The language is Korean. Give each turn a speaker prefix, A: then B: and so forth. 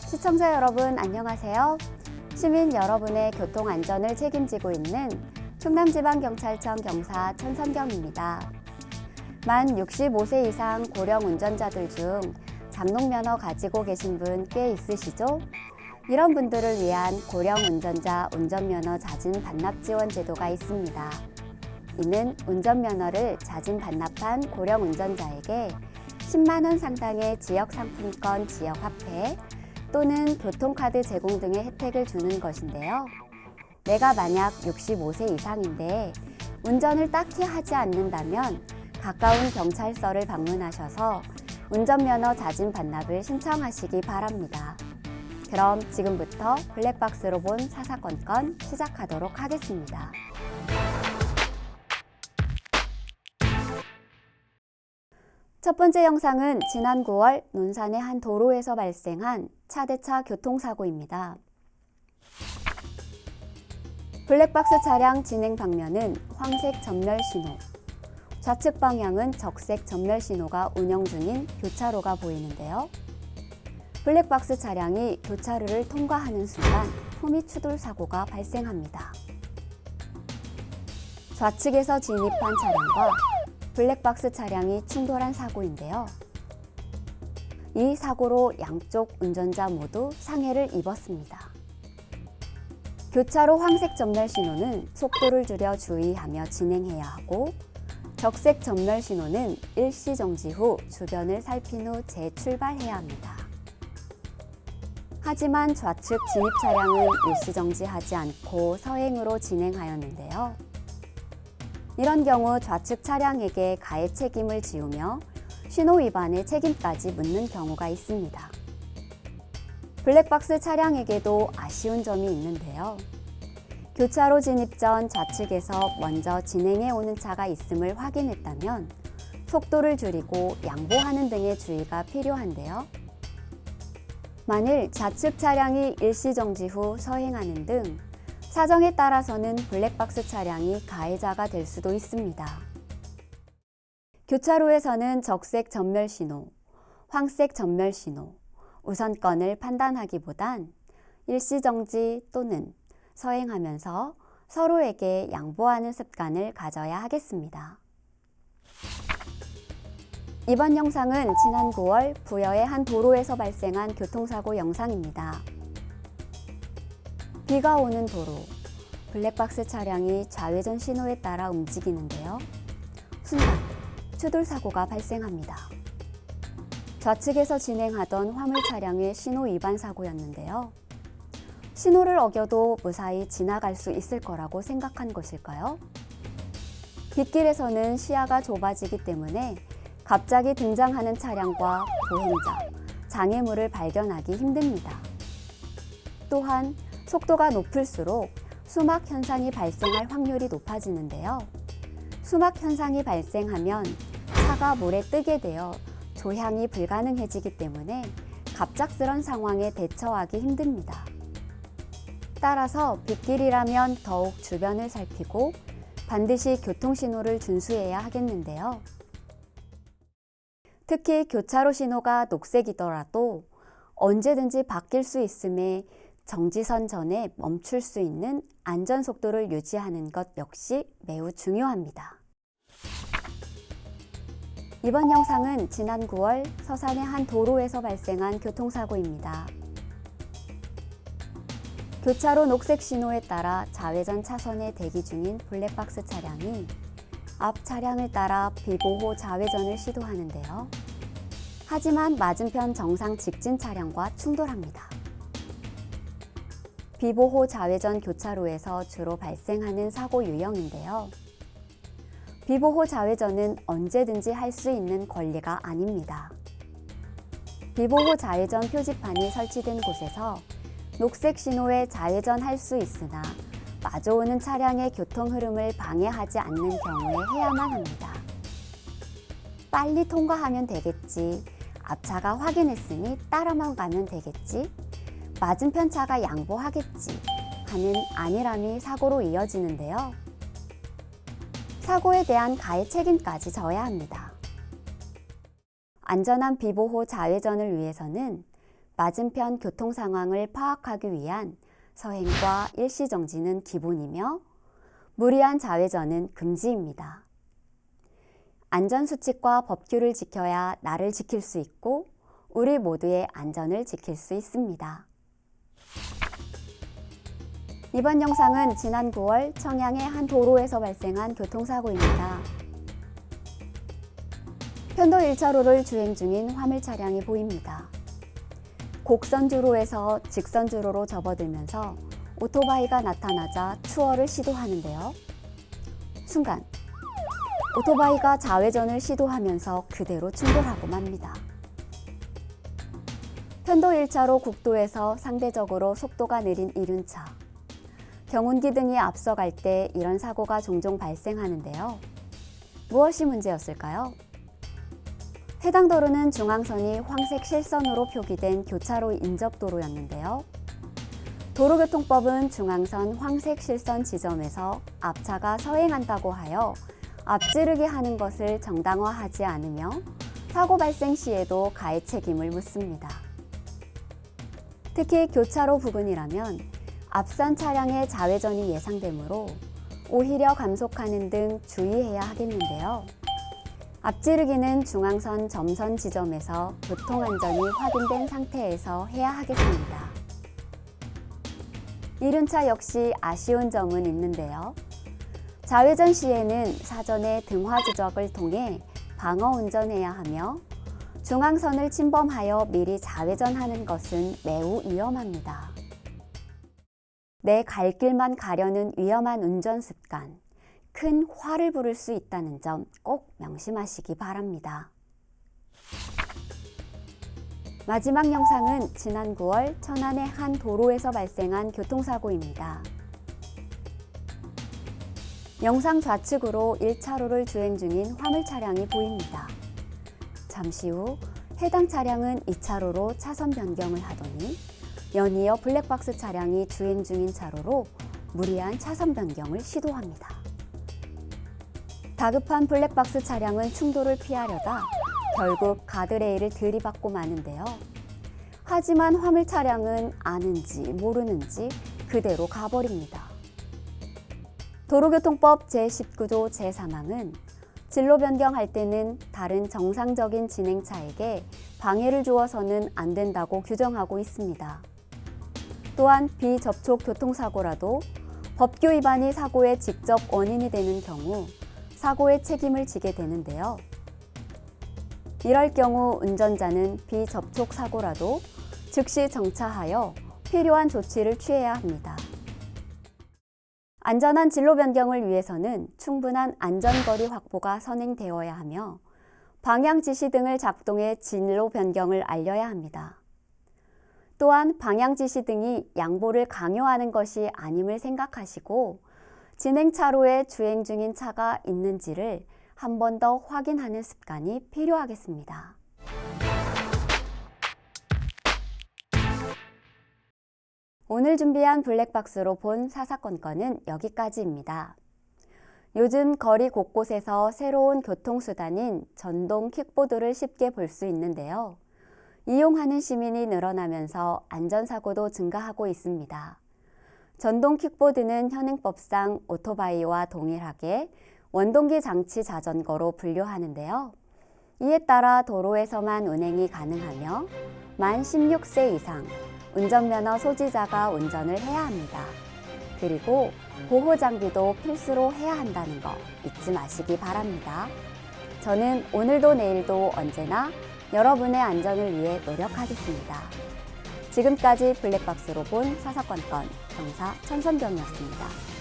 A: 시청자 여러분 안녕하세요. 시민 여러분의 교통 안전을 책임지고 있는 충남지방경찰청 경사 천선경입니다. 만 65세 이상 고령 운전자들 중 장롱면허 가지고 계신 분 꽤 있으시죠? 이런 분들을 위한 고령 운전자 운전면허 자진 반납 지원 제도가 있습니다. 이는 운전면허를 자진 반납한 고령 운전자에게 10만 원 상당의 지역상품권 지역화폐 또는 교통카드 제공 등의 혜택을 주는 것인데요. 내가 만약 65세 이상인데 운전을 딱히 하지 않는다면 가까운 경찰서를 방문하셔서 운전면허 자진 반납을 신청하시기 바랍니다. 그럼 지금부터 블랙박스로 본 사사건건 시작하도록 하겠습니다. 첫 번째 영상은 지난 9월 논산의 한 도로에서 발생한 차대차 교통사고입니다. 블랙박스 차량 진행 방면은 황색 전멸 신호, 좌측 방향은 적색 전멸 신호가 운영 중인 교차로가 보이는데요. 블랙박스 차량이 교차로를 통과하는 순간 후미 추돌 사고가 발생합니다. 좌측에서 진입한 차량과 블랙박스 차량이 충돌한 사고인데요. 이 사고로 양쪽 운전자 모두 상해를 입었습니다. 교차로 황색 전멸 신호는 속도를 줄여 주의하며 진행해야 하고, 적색 전멸 신호는 일시 정지 후 주변을 살핀 후 재출발해야 합니다. 하지만 좌측 진입 차량은 일시 정지하지 않고 서행으로 진행하였는데요. 이런 경우 좌측 차량에게 가해 책임을 지우며 신호 위반의 책임까지 묻는 경우가 있습니다. 블랙박스 차량에게도 아쉬운 점이 있는데요. 교차로 진입 전 좌측에서 먼저 진행해 오는 차가 있음을 확인했다면 속도를 줄이고 양보하는 등의 주의가 필요한데요. 만일 좌측 차량이 일시 정지 후 서행하는 등 사정에 따라서는 블랙박스 차량이 가해자가 될 수도 있습니다. 교차로에서는 적색 전멸 신호, 황색 전멸 신호, 우선권을 판단하기보단 일시 정지 또는 서행하면서 서로에게 양보하는 습관을 가져야 하겠습니다. 이번 영상은 지난 9월 부여의 한 도로에서 발생한 교통사고 영상입니다. 비가 오는 도로, 블랙박스 차량이 좌회전 신호에 따라 움직이는데요. 순간 추돌 사고가 발생합니다. 좌측에서 진행하던 화물 차량의 신호 위반 사고였는데요. 신호를 어겨도 무사히 지나갈 수 있을 거라고 생각한 것일까요? 빗길에서는 시야가 좁아지기 때문에 갑자기 등장하는 차량과 보행자, 장애물을 발견하기 힘듭니다. 또한 속도가 높을수록 수막 현상이 발생할 확률이 높아지는데요. 수막 현상이 발생하면 차가 물에 뜨게 되어 조향이 불가능해지기 때문에 갑작스런 상황에 대처하기 힘듭니다. 따라서 빗길이라면 더욱 주변을 살피고 반드시 교통신호를 준수해야 하겠는데요. 특히 교차로 신호가 녹색이더라도 언제든지 바뀔 수 있음에 정지선 전에 멈출 수 있는 안전속도를 유지하는 것 역시 매우 중요합니다. 이번 영상은 지난 9월 서산의 한 도로에서 발생한 교통사고입니다. 교차로 녹색 신호에 따라 좌회전 차선에 대기 중인 블랙박스 차량이 앞 차량을 따라 비보호 좌회전을 시도하는데요. 하지만 맞은편 정상 직진 차량과 충돌합니다. 비보호 좌회전 교차로에서 주로 발생하는 사고 유형인데요. 비보호 좌회전은 언제든지 할 수 있는 권리가 아닙니다. 비보호 좌회전 표지판이 설치된 곳에서 녹색 신호에 좌회전할 수 있으나 마주오는 차량의 교통 흐름을 방해하지 않는 경우에 해야만 합니다. 빨리 통과하면 되겠지, 앞차가 확인했으니 따라만 가면 되겠지, 맞은편 차가 양보하겠지 하는 안일함이 사고로 이어지는데요. 사고에 대한 가해 책임까지 져야 합니다. 안전한 비보호 좌회전을 위해서는 맞은편 교통 상황을 파악하기 위한 서행과 일시정지는 기본이며 무리한 좌회전은 금지입니다. 안전수칙과 법규를 지켜야 나를 지킬 수 있고 우리 모두의 안전을 지킬 수 있습니다. 이번 영상은 지난 9월 청양의 한 도로에서 발생한 교통사고입니다. 편도 1차로를 주행 중인 화물 차량이 보입니다. 곡선주로에서 직선주로로 접어들면서 오토바이가 나타나자 추월을 시도하는데요. 순간 오토바이가 좌회전을 시도하면서 그대로 충돌하고 맙니다. 편도 1차로 국도에서 상대적으로 속도가 느린 이륜차. 경운기 등이 앞서갈 때 이런 사고가 종종 발생하는데요. 무엇이 문제였을까요? 해당 도로는 중앙선이 황색 실선으로 표기된 교차로 인접도로였는데요. 도로교통법은 중앙선 황색 실선 지점에서 앞차가 서행한다고 하여 앞지르게 하는 것을 정당화하지 않으며 사고 발생 시에도 가해 책임을 묻습니다. 특히 교차로 부근이라면 앞선 차량의 좌회전이 예상되므로 오히려 감속하는 등 주의해야 하겠는데요. 앞지르기는 중앙선 점선 지점에서 교통안전이 확인된 상태에서 해야 하겠습니다. 이륜차 역시 아쉬운 점은 있는데요. 좌회전 시에는 사전에 등화 지적을 통해 방어 운전해야 하며 중앙선을 침범하여 미리 좌회전하는 것은 매우 위험합니다. 내 갈 길만 가려는 위험한 운전 습관, 큰 화를 부를 수 있다는 점 꼭 명심하시기 바랍니다. 마지막 영상은 지난 9월 천안의 한 도로에서 발생한 교통사고입니다. 영상 좌측으로 1차로를 주행 중인 화물 차량이 보입니다. 잠시 후 해당 차량은 2차로로 차선 변경을 하더니 연이어 블랙박스 차량이 주행 중인 차로로 무리한 차선 변경을 시도합니다. 다급한 블랙박스 차량은 충돌을 피하려다 결국 가드레일을 들이받고 마는데요. 하지만 화물 차량은 아는지 모르는지 그대로 가버립니다. 도로교통법 제19조 제3항은 진로 변경할 때는 다른 정상적인 진행차에게 방해를 주어서는 안 된다고 규정하고 있습니다. 또한 비접촉 교통사고라도 법규 위반이 사고의 직접 원인이 되는 경우 사고의 책임을 지게 되는데요. 이럴 경우 운전자는 비접촉 사고라도 즉시 정차하여 필요한 조치를 취해야 합니다. 안전한 진로 변경을 위해서는 충분한 안전거리 확보가 선행되어야 하며 방향 지시 등을 작동해 진로 변경을 알려야 합니다. 또한 방향 지시 등이 양보를 강요하는 것이 아님을 생각하시고 진행차로에 주행 중인 차가 있는지를 한 번 더 확인하는 습관이 필요하겠습니다. 오늘 준비한 블랙박스로 본 사사건건은 여기까지입니다. 요즘 거리 곳곳에서 새로운 교통수단인 전동 킥보드를 쉽게 볼 수 있는데요. 이용하는 시민이 늘어나면서 안전사고도 증가하고 있습니다. 전동 킥보드는 현행법상 오토바이와 동일하게 원동기 장치 자전거로 분류하는데요. 이에 따라 도로에서만 운행이 가능하며 만 16세 이상 운전면허 소지자가 운전을 해야 합니다. 그리고 보호장비도 필수로 해야 한다는 거 잊지 마시기 바랍니다. 저는 오늘도 내일도 언제나 여러분의 안전을 위해 노력하겠습니다. 지금까지 블랙박스로 본 사사건건 경사 천선경이었습니다.